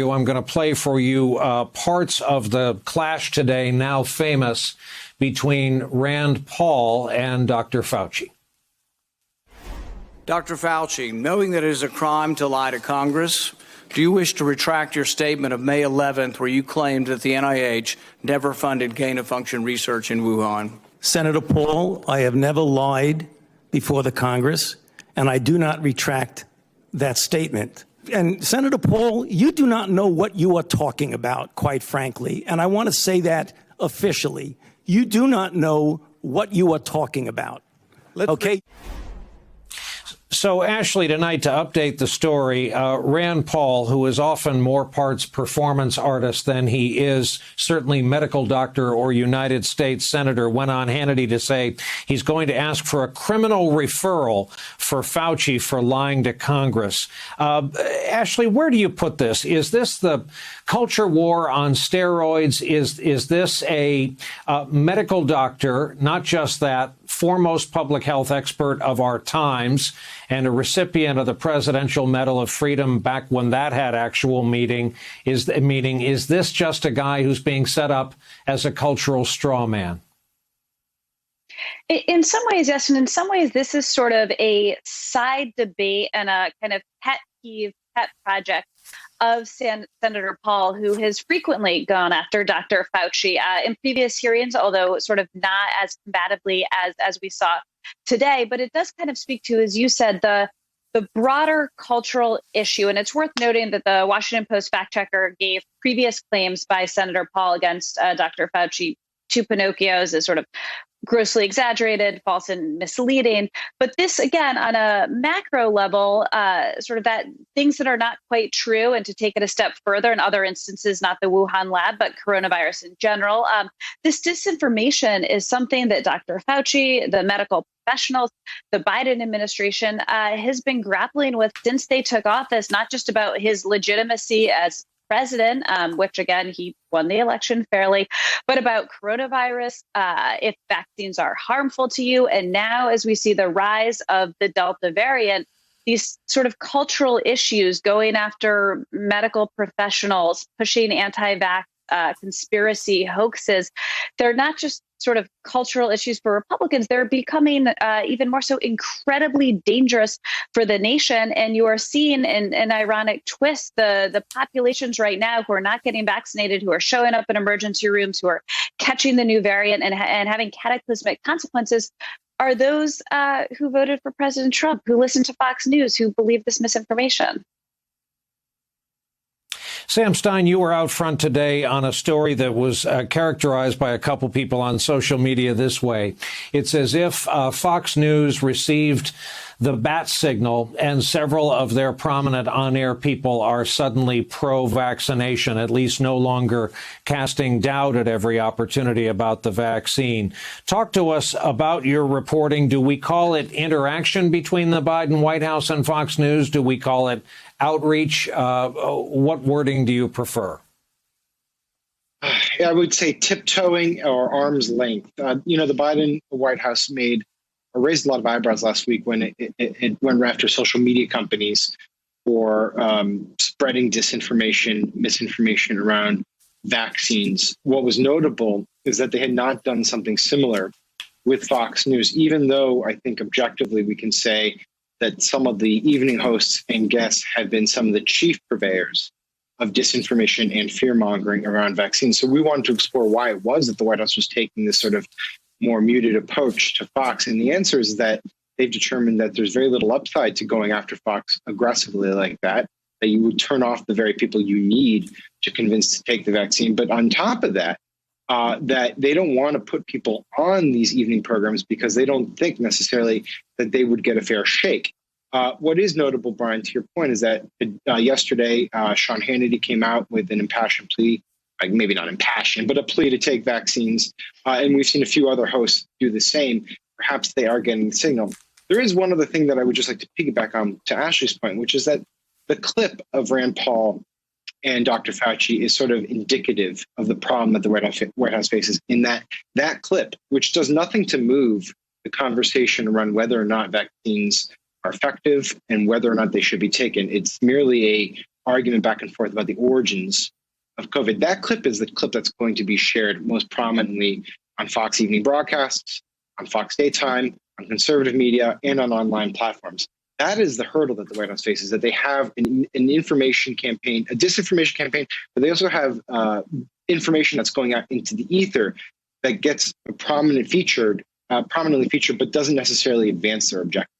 I'm going to play for you parts of the clash today, now famous, between Rand Paul and Dr. Fauci. Dr. Fauci, knowing that it is a crime to lie to Congress, do you wish to retract your statement of May 11th where you claimed that the NIH never funded gain-of-function research in Wuhan? Senator Paul, I have never lied before the Congress, and I do not retract that statement. And Senator Paul, you do not know what you are talking about, quite frankly. And I want to say that officially. You do not know what you are talking about. Okay? So, Ashley, tonight, to update the story, Rand Paul, who is often more parts performance artist than he is certainly medical doctor or United States senator, went on Hannity to say he's going to ask for a criminal referral for Fauci for lying to Congress. Ashley, where do you put this? Is this the culture war on steroids? Is this a medical doctor, not just that, foremost public health expert of our times and a recipient of the Presidential Medal of Freedom back when that had actual meaning? Is this just a guy who's being set up as a cultural straw man? In some ways, yes. And in some ways, this is sort of a side debate and a kind of pet peeve, pet project of Senator Paul, who has frequently gone after Dr. Fauci in previous hearings, although sort of not as combatively as we saw today. But it does kind of speak to, as you said, the broader cultural issue. And it's worth noting that the Washington Post fact checker gave previous claims by Senator Paul against Dr. Fauci to Pinocchios as sort of grossly exaggerated, false and misleading. But this, again, on a macro level, sort of that things that are not quite true, and to take it a step further, in other instances, not the Wuhan lab, but coronavirus in general. This disinformation is something that Dr. Fauci, the medical professionals, the Biden administration has been grappling with since they took office, not just about his legitimacy as president, which, again, he won the election fairly, but about coronavirus, if vaccines are harmful to you. And now, as we see the rise of the Delta variant, these sort of cultural issues going after medical professionals, pushing anti-vax conspiracy hoaxes, they're not just sort of cultural issues for Republicans. They're becoming even more so incredibly dangerous for the nation. And you are seeing an ironic twist, the populations right now who are not getting vaccinated, who are showing up in emergency rooms, who are catching the new variant and having cataclysmic consequences, are those who voted for President Trump, who listened to Fox News, who believe this misinformation. Sam Stein, you were out front today on a story that was characterized by a couple people on social media this way. It's as if Fox News received the bat signal and several of their prominent on-air people are suddenly pro-vaccination, at least no longer casting doubt at every opportunity about the vaccine. Talk to us about your reporting. Do we call it interaction between the Biden White House and Fox News? Do we call it outreach? What wording do you prefer? I would say tiptoeing or arm's length. The Biden White House raised a lot of eyebrows last week when it went after social media companies for spreading disinformation, misinformation around vaccines. What was notable is that they had not done something similar with Fox News, even though I think objectively we can say that some of the evening hosts and guests have been some of the chief purveyors of disinformation and fear-mongering around vaccines. So we wanted to explore why it was that the White House was taking this sort of more muted approach to Fox. And the answer is that they've determined that there's very little upside to going after Fox aggressively like that you would turn off the very people you need to convince to take the vaccine. But on top of that, that they don't want to put people on these evening programs because they don't think necessarily that they would get a fair shake. What is notable, Brian, to your point, is that yesterday, Sean Hannity came out with an impassioned plea, maybe not impassioned, but a plea to take vaccines. And we've seen a few other hosts do the same. Perhaps they are getting the signal. There is one other thing that I would just like to piggyback on to Ashley's point, which is that the clip of Rand Paul and Dr. Fauci is sort of indicative of the problem that the White House faces in that clip, which does nothing to move the conversation around whether or not vaccines are effective and whether or not they should be taken. It's merely a argument back and forth about the origins of COVID. That clip is the clip that's going to be shared most prominently on Fox evening broadcasts, on Fox daytime, on conservative media, and on online platforms. That is the hurdle that the White House faces, that they have an information campaign, a disinformation campaign, but they also have information that's going out into the ether that gets prominently featured, but doesn't necessarily advance their objectives.